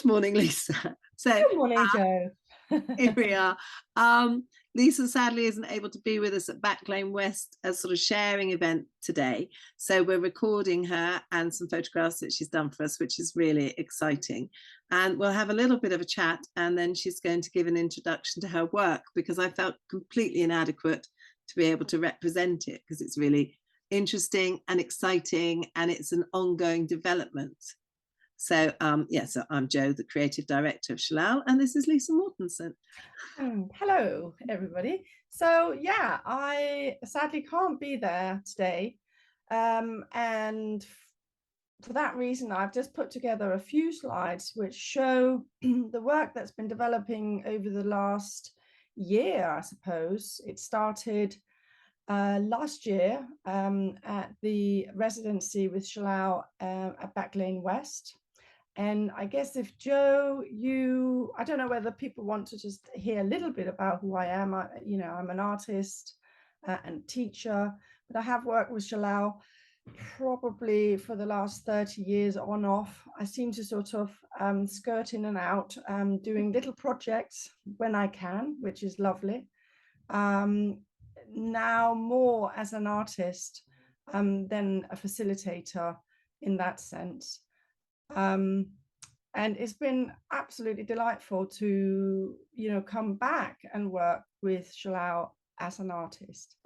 Good morning, Lisa. So Good morning, Jo. here we are. Lisa sadly isn't able to be with us at Back Lane West as sort of sharing event today. So we're recording her and some photographs that she's done for us, which is really exciting. And we'll have a little bit of a chat, and then she's going to give an introduction to her work, because I felt completely inadequate to be able to represent it, because it's really interesting and exciting, and it's an ongoing development. So so I'm Jo, the creative director of Shallal, and this is Lisa Mortensen. Hello, everybody. So yeah, I sadly can't be there today. And for that reason, I've just put together a few slides which show the work that's been developing over the last year, I suppose. It started last year at the Residency with Shallal at Back Lane West. And I guess if Jo, I don't know whether people want to just hear a little bit about who I am. I'm an artist and teacher, but I have worked with Shallal probably for the last 30 years on off. I seem to sort of skirt in and out, doing little projects when I can, which is lovely. Now more as an artist than a facilitator in that sense. And it's been absolutely delightful to, come back and work with Shallal as an artist.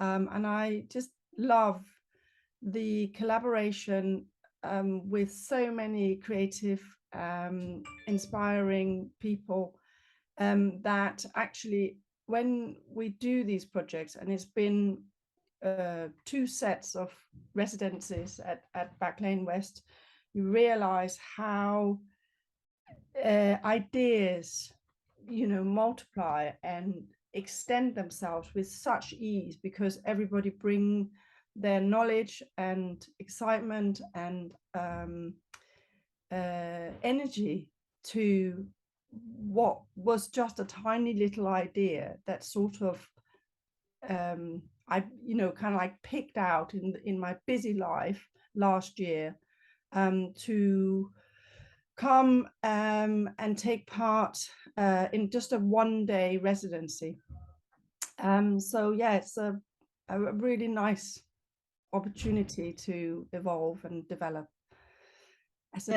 And I just love the collaboration with so many creative, inspiring people that actually, when we do these projects, and it's been 2 sets of residencies at Back Lane West, you realize how ideas, multiply and extend themselves with such ease, because everybody bring their knowledge and excitement and energy to what was just a tiny little idea that sort of I kind of like picked out in my busy life last year to come and take part in just a 1-day residency. So yeah, it's a really nice opportunity to evolve and develop as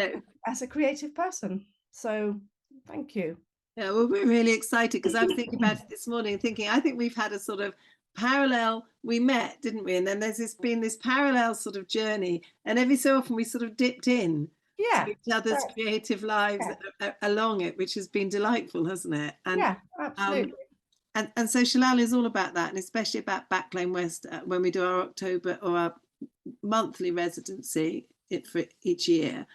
a creative person. So thank you. Yeah, well, we're really excited, because I was thinking about it this morning, thinking I think we've had a sort of parallel, we met, didn't we? And then there's been this parallel sort of journey, and every so often we sort of dipped in to each other's creative lives along it, which has been delightful, hasn't it? And yeah, absolutely. And so Shallal is all about that, and especially about Back Lane West when we do our October or our monthly residency for each year.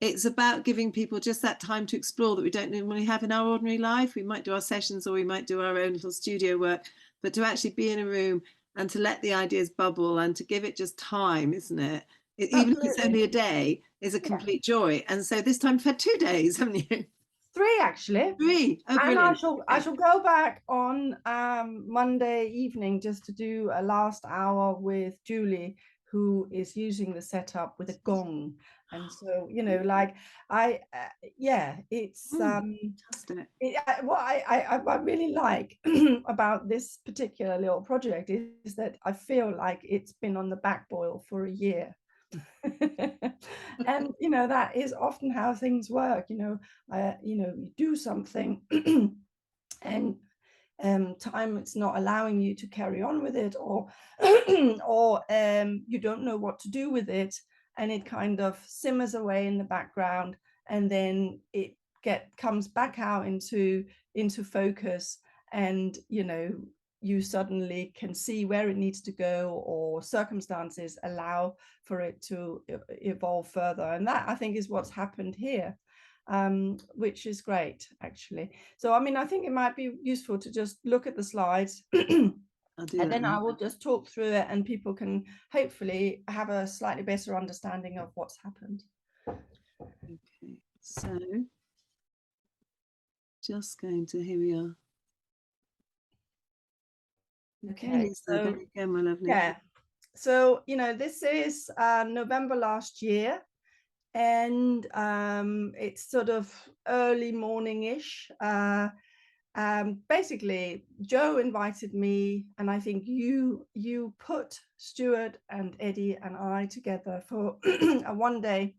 It's about giving people just that time to explore that we don't normally have in our ordinary life. We might do our sessions, or we might do our own little studio work, but to actually be in a room and to let the ideas bubble and to give it just time, isn't it? Even if it's only a day, is a complete joy. And so this time you've had 2 days, haven't you? 3 actually. 3. Oh, and brilliant. I shall go back on Monday evening just to do a last hour with Julie, who is using the setup with a gong. And so, like it's what I really like about this particular little project is that I feel like it's been on the back boil for a year. And that is often how things work. You do something and time it's not allowing you to carry on with it, or or you don't know what to do with it, and it kind of simmers away in the background, and then it comes back out into focus, and you suddenly can see where it needs to go, or circumstances allow for it to evolve further. And that, I think, is what's happened here, which is great, actually. So, I think it might be useful to just look at the slides and then I will just talk through it, and people can hopefully have a slightly better understanding of what's happened. Okay, so just going to, here we are. Okay, so there you go, my lovely. Yeah, so this is November last year, and it's sort of early morning-ish. Basically, Joe invited me, and I think you put Stuart and Eddie and I together for a one-day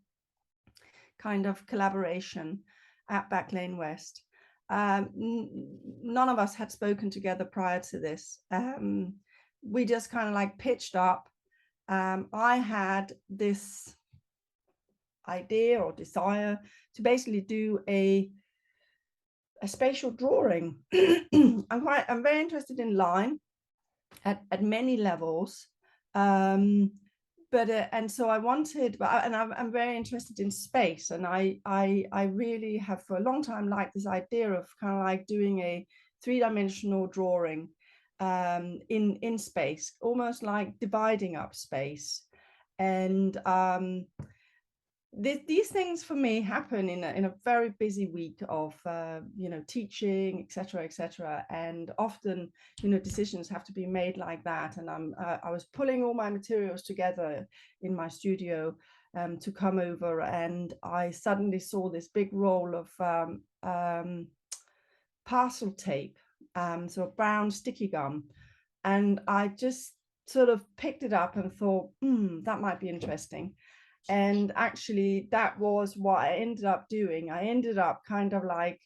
kind of collaboration at Back Lane West. None of us had spoken together prior to this. We just kind of like pitched up. I had this idea or desire to basically do a spatial drawing. I'm very interested in line at many levels. And so I wanted, and I'm very interested in space, and I really have for a long time liked this idea of kind of like doing a three-dimensional drawing in space, almost like dividing up space. And these things for me happen in a very busy week of teaching, etc., and often decisions have to be made like that. And I was pulling all my materials together in my studio to come over, and I suddenly saw this big roll of parcel tape, so brown sticky gum, and I just sort of picked it up and thought, that might be interesting. And actually, that was what I ended up doing. I ended up kind of like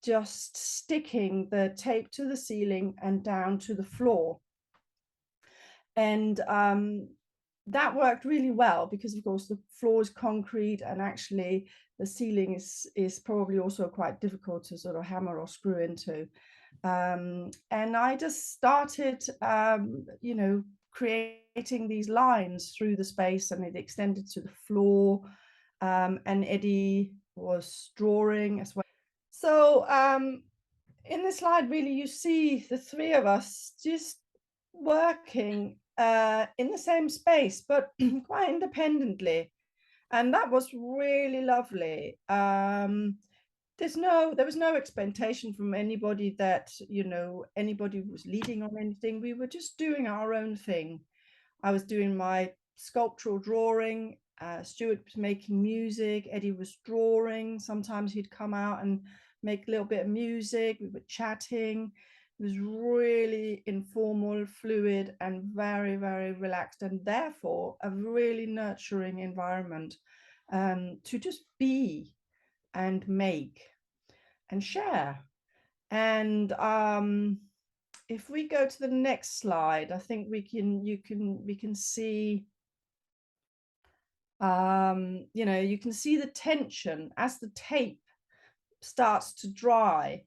just sticking the tape to the ceiling and down to the floor. And that worked really well because, of course, the floor is concrete, and actually the ceiling is probably also quite difficult to sort of hammer or screw into. And I just started, creating these lines through the space, and it extended to the floor. And Eddie was drawing as well. So in the slide, really, you see the three of us just working in the same space, but quite independently. And that was really lovely. There was no expectation from anybody that anybody was leading on anything. We were just doing our own thing. I was doing my sculptural drawing, Stuart was making music, Eddie was drawing. Sometimes he'd come out and make a little bit of music. We were chatting. It was really informal, fluid, and very, very relaxed, and therefore a really nurturing environment to just be and make and share. And if we go to the next slide, I think we can see you can see the tension as the tape starts to dry.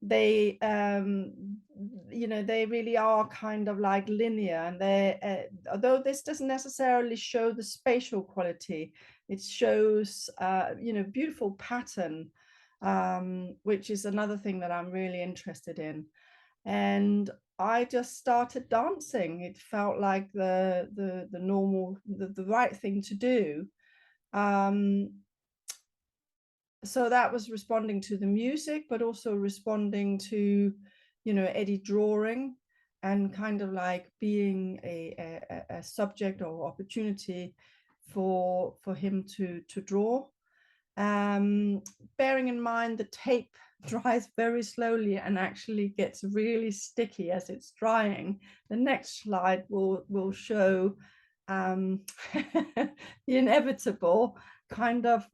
They they really are kind of like linear, and they although this doesn't necessarily show the spatial quality, it shows beautiful pattern, which is another thing that I'm really interested in. And I just started dancing. It felt like the normal, the right thing to do. So that was responding to the music, but also responding to, Eddie drawing, and kind of like being a subject or opportunity for him to draw. Bearing in mind the tape dries very slowly and actually gets really sticky as it's drying. The next slide will show the inevitable kind of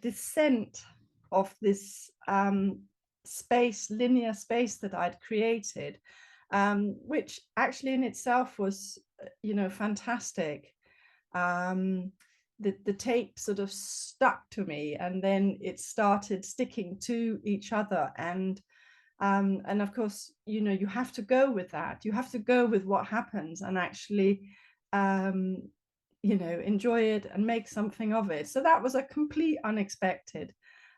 descent of this space, linear space that I'd created, which actually in itself was, fantastic. The tape sort of stuck to me, and then it started sticking to each other. And of course, you have to go with that. You have to go with what happens and actually, enjoy it and make something of it. So that was a complete unexpected.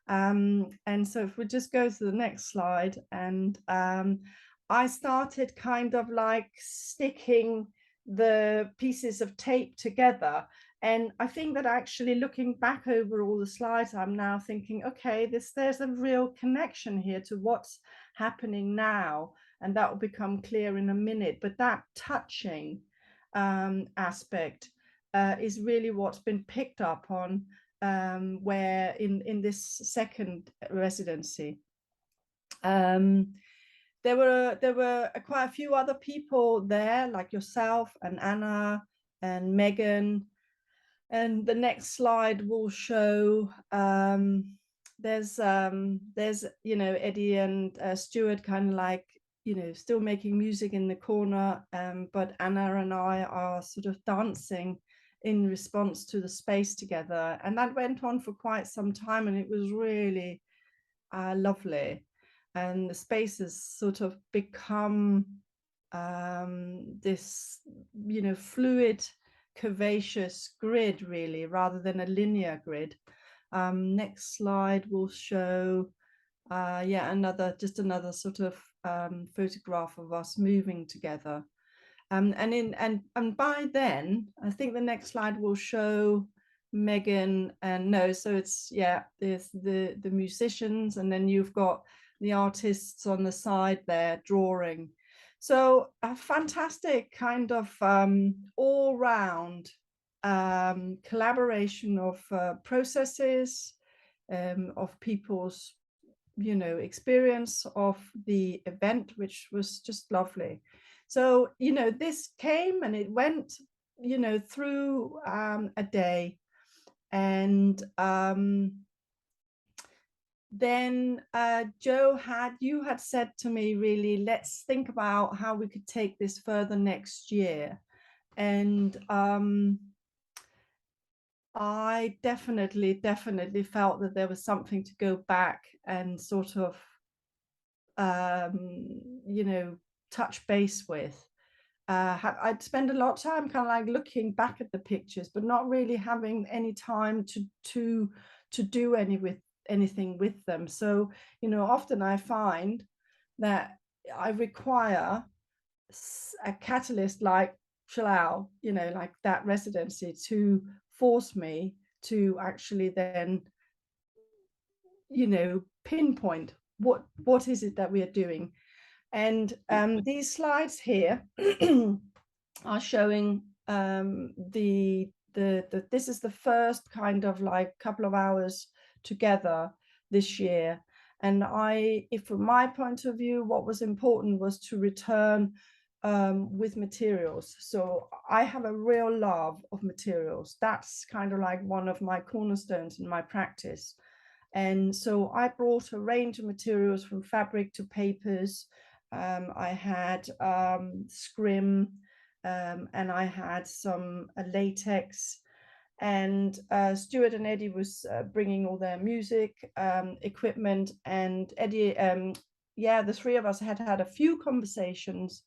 And so if we just go to the next slide, and I started kind of like sticking the pieces of tape together. And I think that actually looking back over all the slides, I'm now thinking, okay, there's a real connection here to what's happening now. And that will become clear in a minute. But that touching aspect is really what's been picked up on where in this second residency. There were quite a few other people there, like yourself and Anna and Megan. And the next slide will show there's Eddie and Stuart kind of like still making music in the corner, but Anna and I are sort of dancing in response to the space together, and that went on for quite some time, and it was really lovely. And the space has sort of become this fluid, curvaceous grid, really, rather than a linear grid. Next slide will show another sort of photograph of us moving together. And by then, I think the next slide will show Megan, and no, so it's there's the musicians, and then you've got the artists on the side there drawing. So a fantastic kind of all-round collaboration of processes, of people's experience of the event, which was just lovely. So this came and it went through a day, and then Joe you had said to me, really, let's think about how we could take this further next year. And I definitely felt that there was something to go back and sort of touch base with. I'd spend a lot of time kind of like looking back at the pictures, but not really having any time to do anything with them. So often I find that I require a catalyst like Shallal, like that residency, to force me to actually then pinpoint what is it that we are doing. And these slides here are showing this is the first kind of like couple of hours together this year. And from my point of view, what was important was to return with materials. So I have a real love of materials. That's kind of like one of my cornerstones in my practice. And so I brought a range of materials, from fabric to papers. I had scrim, and I had some latex. And Stuart and Eddie was bringing all their music equipment. And Eddie, the three of us had a few conversations,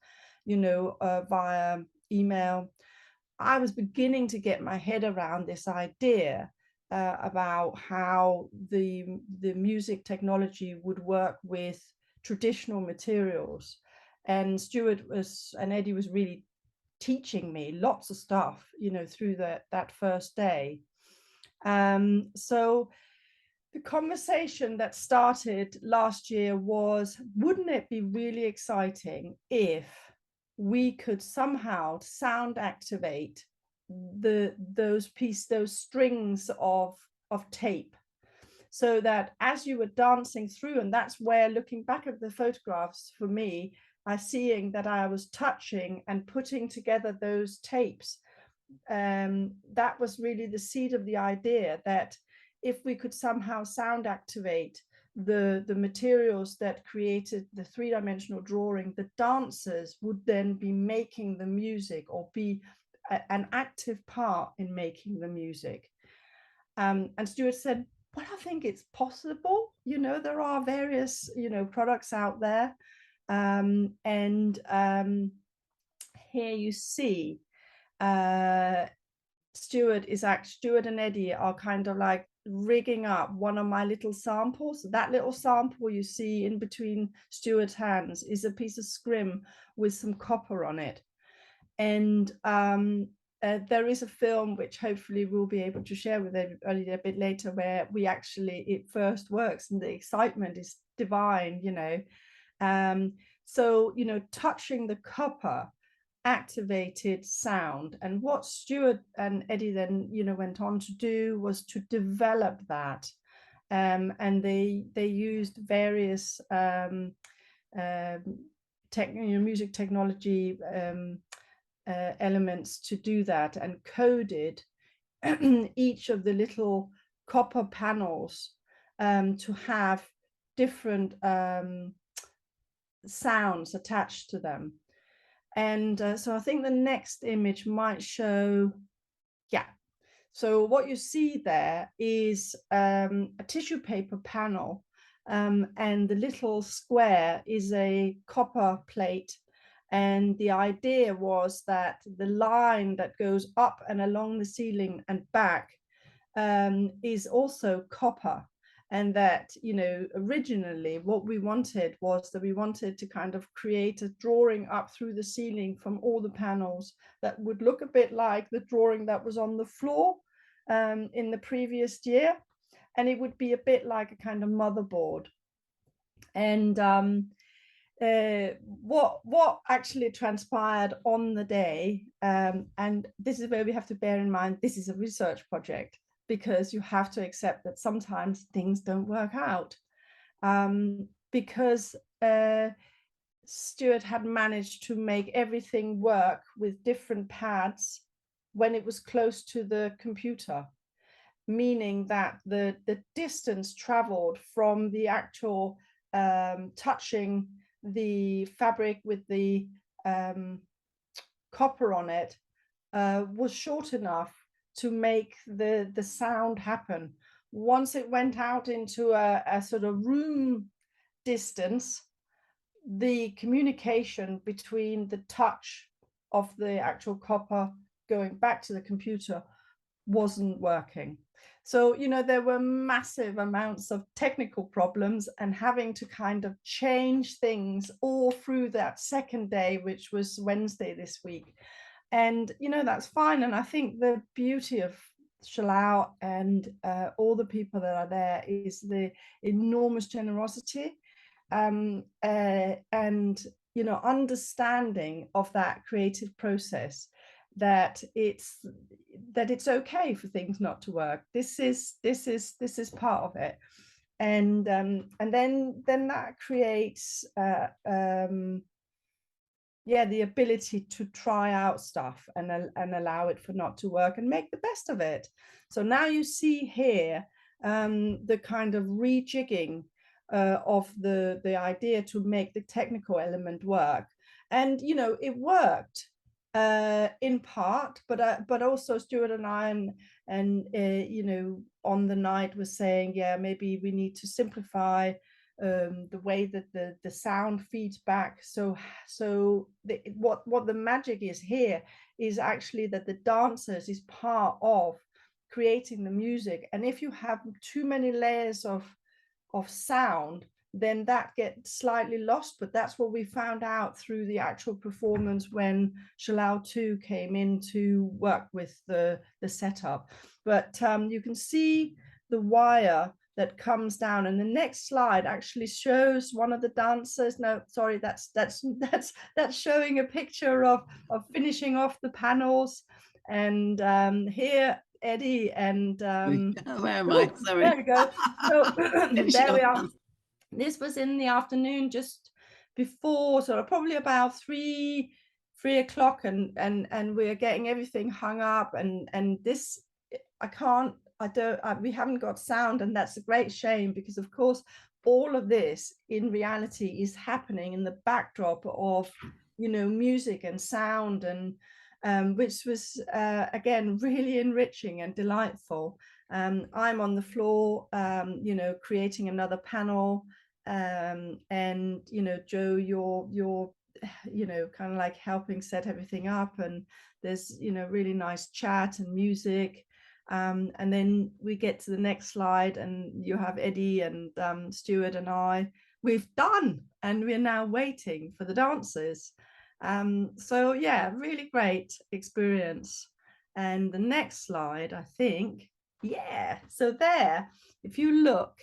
via email. I was beginning to get my head around this idea about how the music technology would work with traditional materials. And Stuart and Eddie was really teaching me lots of stuff, through that first day. So the conversation that started last year was, wouldn't it be really exciting if we could somehow sound activate those strings of tape, so that as you were dancing through, and that's where, looking back at the photographs, for me, I seeing that I was touching and putting together those tapes, that was really the seed of the idea, that if we could somehow sound activate the materials that created the three-dimensional drawing, the dancers would then be making the music, or be an active part in making the music. And Stuart said, well, I think it's possible. There are various, products out there. And here you see Stuart and Eddie are kind of like rigging up one of my little samples. That little sample you see in between Stuart's hands is a piece of scrim with some copper on it. And there is a film which hopefully we'll be able to share with everybody a bit later, where it first works, and the excitement is divine. So touching the copper activated sound. And what Stuart and Eddie then, went on to do was to develop that. And they used various music technology elements to do that, and coded each of the little copper panels to have different sounds attached to them. And so I think the next image might show, yeah. So what you see there is a tissue paper panel, and the little square is a copper plate. And the idea was that the line that goes up and along the ceiling and back is also copper. And that, originally what we wanted was that we wanted to kind of create a drawing up through the ceiling from all the panels that would look a bit like the drawing that was on the floor in the previous year. And it would be a bit like a kind of motherboard. And what actually transpired on the day, and this is where we have to bear in mind, this is a research project, because you have to accept that sometimes things don't work out, because Stuart had managed to make everything work with different pads when it was close to the computer, meaning that the distance traveled from the actual touching the fabric with the copper on it was short enough to make the sound happen. Once it went out into a sort of room distance, the communication between the touch of the actual copper going back to the computer wasn't working. So, there were massive amounts of technical problems, and having to kind of change things all through that second day, which was Wednesday this week. And, that's fine. And I think the beauty of Shallal and all the people that are there is the enormous generosity and, understanding of that creative process, that it's okay for things not to work. This is part of it. And then that creates the ability to try out stuff and allow it for not to work and make the best of it. So now you see here the kind of rejigging of the idea to make the technical element work. And it worked in part, but also Stuart and I and on the night was saying, yeah, maybe we need to simplify the way that the sound feeds back. So what the magic is here is actually that the dancers is part of creating the music. And if you have too many layers of sound, then that gets slightly lost. But that's what we found out through the actual performance when Shallal 2 came in to work with the setup. But you can see the wire that comes down, and the next slide actually shows one of the dancers. No, sorry, that's showing a picture of finishing off the panels. And here Eddie and where am I? Sorry. There we go. So there we are. This was in the afternoon, just before, so probably about 3 o'clock, and we're getting everything hung up, and this we haven't got sound, and that's a great shame, because of course all of this in reality is happening in the backdrop of music and sound, and which was again really enriching and delightful. I'm on the floor creating another panel, and Joe, you're kind of like helping set everything up, and there's really nice chat and music. And then we get to the next slide, and you have Eddie and Stuart and I. We've done, and we're now waiting for the dancers. So yeah, really great experience. And the next slide, I think, yeah. So there, if you look,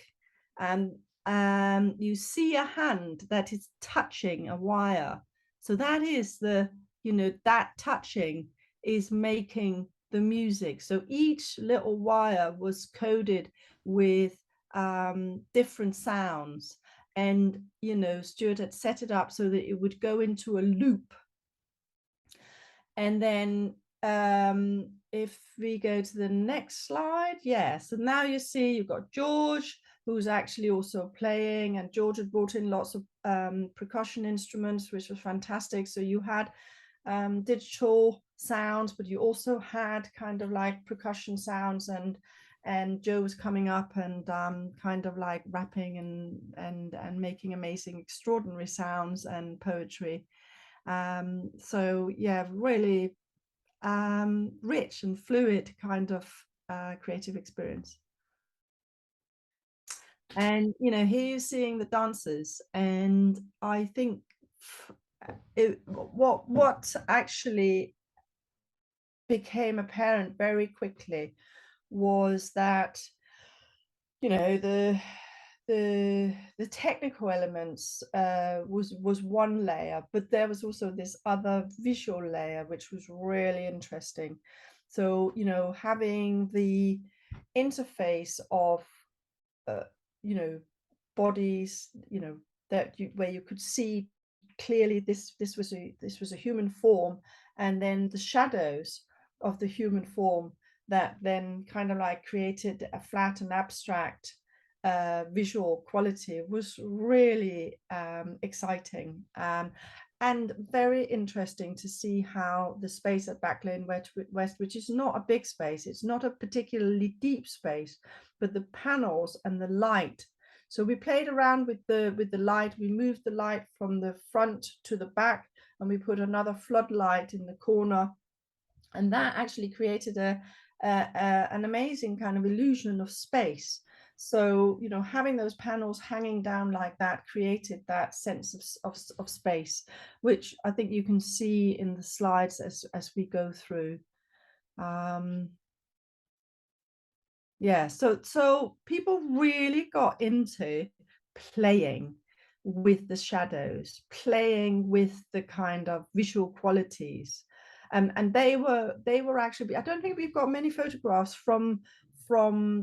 you see a hand that is touching a wire. So that is the you know, that touching is making the music. So each little wire was coded with different sounds, and you know, Stuart had set it up so that it would go into a loop. And then if we go to the next slide, yeah, so now you see you've got George, who's actually also playing, and George had brought in lots of percussion instruments, which was fantastic. So you had digital sounds, but you also had kind of like percussion sounds, and Joe was coming up and kind of like rapping and making amazing, extraordinary sounds and poetry. So yeah, really rich and fluid kind of creative experience. And you know, here you're seeing the dancers, and I think what actually became apparent very quickly was that, you know, the technical elements was one layer, but there was also this other visual layer which was really interesting. So you know, having the interface of you know, bodies, you know, that you, where you could see clearly this was a human form, and then the shadows of the human form that then kind of like created a flat and abstract visual quality was really exciting, and very interesting to see how the space at Backlane West, which is not a big space, it's not a particularly deep space, but the panels and the light. So we played around with the light. We moved the light from the front to the back, and we put another floodlight in the corner, and that actually created an amazing kind of illusion of space. So you know, having those panels hanging down like that created that sense of space, which I think you can see in the slides as we go through. Yeah, so people really got into playing with the shadows, playing with the kind of visual qualities, and they were actually, I don't think we've got many photographs from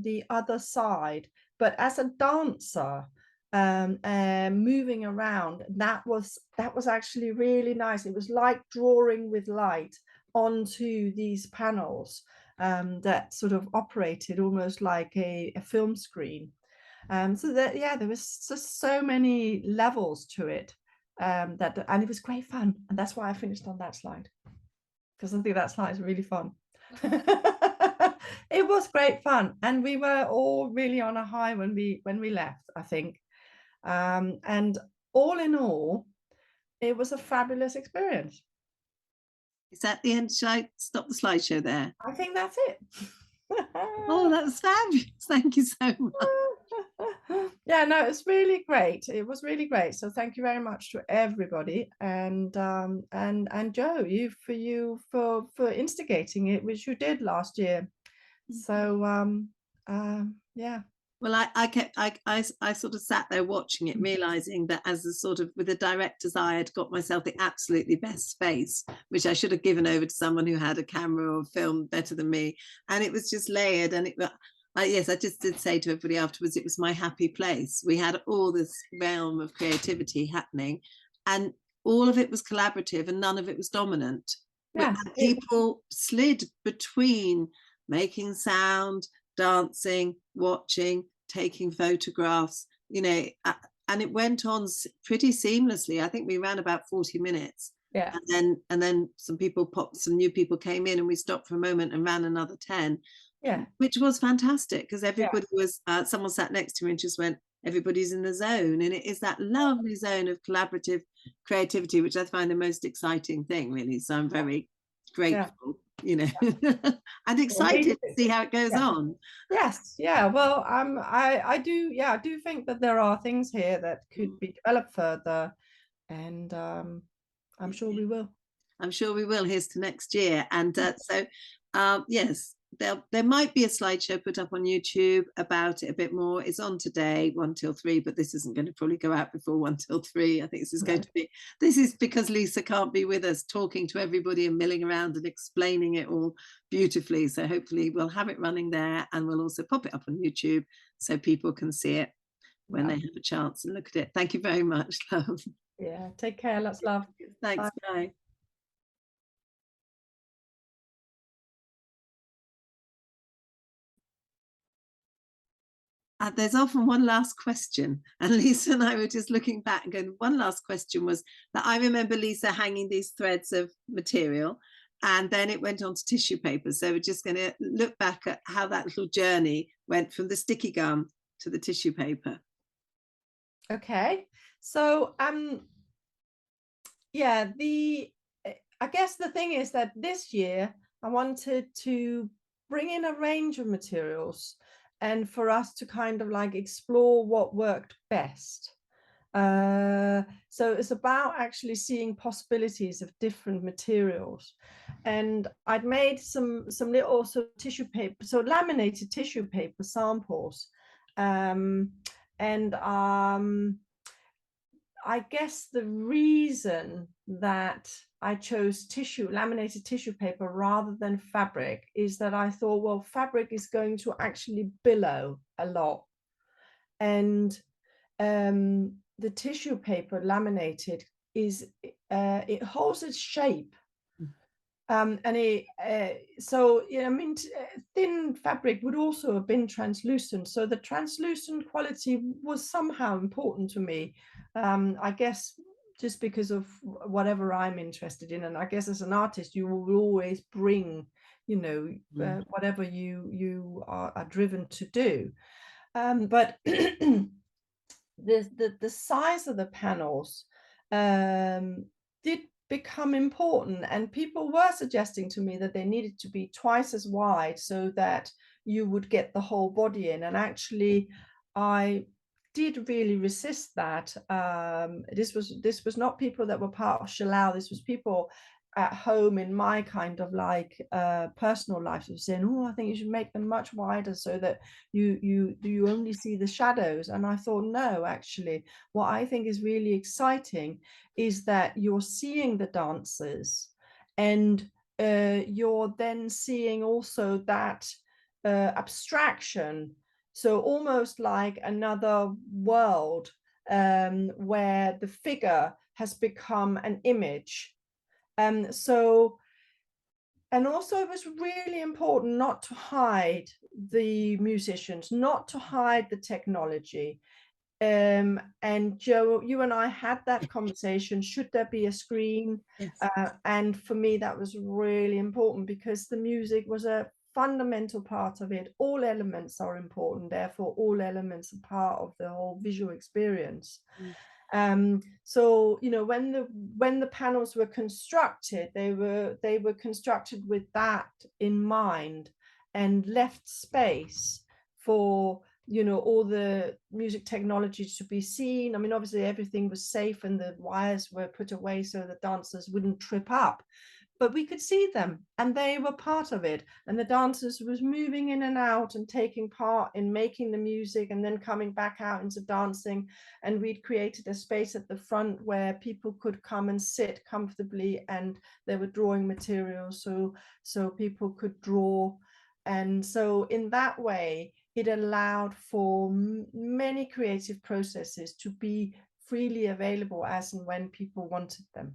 the other side, but as a dancer moving around, that was actually really nice. It was like drawing with light onto these panels that sort of operated almost like a film screen. So that, yeah, there was just so many levels to it, and it was great fun, and that's why I finished on that slide, because I think that slide is really fun. It was great fun, and we were all really on a high when we left, I think, and all in all, it was a fabulous experience. Is that the end? Should I stop the slideshow there? I think that's it. Oh, that was fabulous. Thank you so much. Yeah, no, it's really great. It was really great. So thank you very much to everybody, and Joe, for instigating it, which you did last year. So yeah. Well, I sort of sat there watching it, realizing that as a sort of, with a director's eye, I'd got myself the absolutely best space, which I should have given over to someone who had a camera or film better than me. And it was just layered. And yes, I just did say to everybody afterwards, it was my happy place. We had all this realm of creativity happening, and all of it was collaborative and none of it was dominant. Yeah, people slid between making sound, dancing, watching, taking photographs, you know, and it went on pretty seamlessly. I think we ran about 40 minutes. Yeah. And then some new people came in, and we stopped for a moment and ran another 10. Yeah. Which was fantastic, because everybody was, someone sat next to me and just went, everybody's in the zone. And it is that lovely zone of collaborative creativity, which I find the most exciting thing, really. So I'm very grateful, you know, and excited to see how it goes on. Yes, yeah. Well, I do think that there are things here that could be developed further, and I'm sure we will. I'm sure we will. Here's to next year. And so yes, there might be a slideshow put up on YouTube about it a bit more. It's on today, 1 till 3, but this isn't going to probably go out before 1 till 3. I think this is going to be, this is because Lisa can't be with us talking to everybody and milling around and explaining it all beautifully. So hopefully we'll have it running there, and we'll also pop it up on YouTube so people can see it when they have a chance and look at it. Thank you very much, love. Yeah, take care. Lots of love. Thanks. Bye. Bye. There's often one last question, and Lisa and I were just looking back and going, one last question was that I remember Lisa hanging these threads of material, and then it went on to tissue paper. So we're just going to look back at how that little journey went from the sticky gum to the tissue paper. Okay, so yeah, I guess the thing is that this year I wanted to bring in a range of materials and for us to kind of like explore what worked best. So it's about actually seeing possibilities of different materials. And I'd made some little sort of tissue paper, so laminated tissue paper samples. I guess the reason that I chose laminated tissue paper rather than fabric is that I thought, well, fabric is going to actually billow a lot. And the tissue paper laminated it holds its shape. So yeah, I mean, thin fabric would also have been translucent, so the translucent quality was somehow important to me. I guess just because of whatever I'm interested in, and I guess as an artist you will always bring, you know, whatever you are driven to do. But the size of the panels did become important, and people were suggesting to me that they needed to be twice as wide so that you would get the whole body in. And actually I did really resist that. This was not people that were part of Shallal. This was people at home in my kind of like personal life of saying, oh, I think you should make them much wider so that you only see the shadows. And I thought, no, actually what I think is really exciting is that you're seeing the dancers, and you're then seeing also that abstraction, so almost like another world where the figure has become an image. So, and also it was really important not to hide the musicians, not to hide the technology. And Joe, you and I had that conversation, should there be a screen? Yes. And for me that was really important because the music was a fundamental part of it. All elements are important, therefore all elements are part of the whole visual experience. So you know, when the panels were constructed, they were constructed with that in mind and left space for, you know, all the music technology to be seen. I mean, obviously everything was safe and the wires were put away so the dancers wouldn't trip up, but we could see them and they were part of it, and the dancers was moving in and out and taking part in making the music and then coming back out into dancing. And we'd created a space at the front where people could come and sit comfortably, and there were drawing materials so people could draw. And so in that way it allowed for many creative processes to be freely available as and when people wanted them.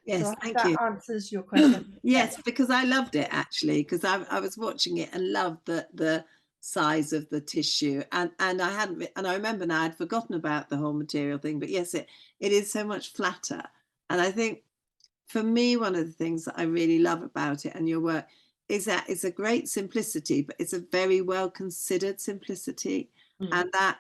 Yes, so thank that you. answers your question. Yes, because I loved it actually, because I was watching it and loved the size of the tissue, and I hadn't, and I remember now I'd forgotten about the whole material thing, but yes, it is so much flatter. And I think for me, one of the things that I really love about it and your work is that it's a great simplicity, but it's a very well considered simplicity, and that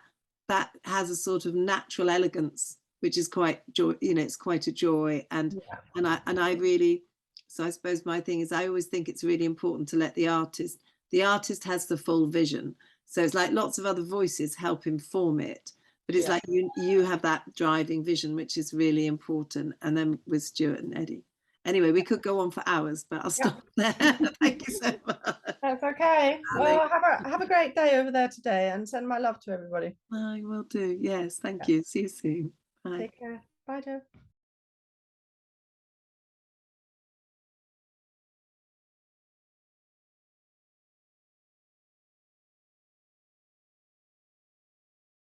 has a sort of natural elegance, which is quite joy, you know, it's quite a joy. And I really, so I suppose my thing is I always think it's really important to let the artist has the full vision. So it's like lots of other voices help inform it, but it's like you have that driving vision, which is really important. And then with Stuart and Eddie. Anyway, we could go on for hours, but I'll stop there. Thank you so much. That's okay. Okay. Sally. Well, have a great day over there today, and send my love to everybody. I will do. Yes, thank Yeah. you. See you soon. Bye. Take care. Bye, Joe.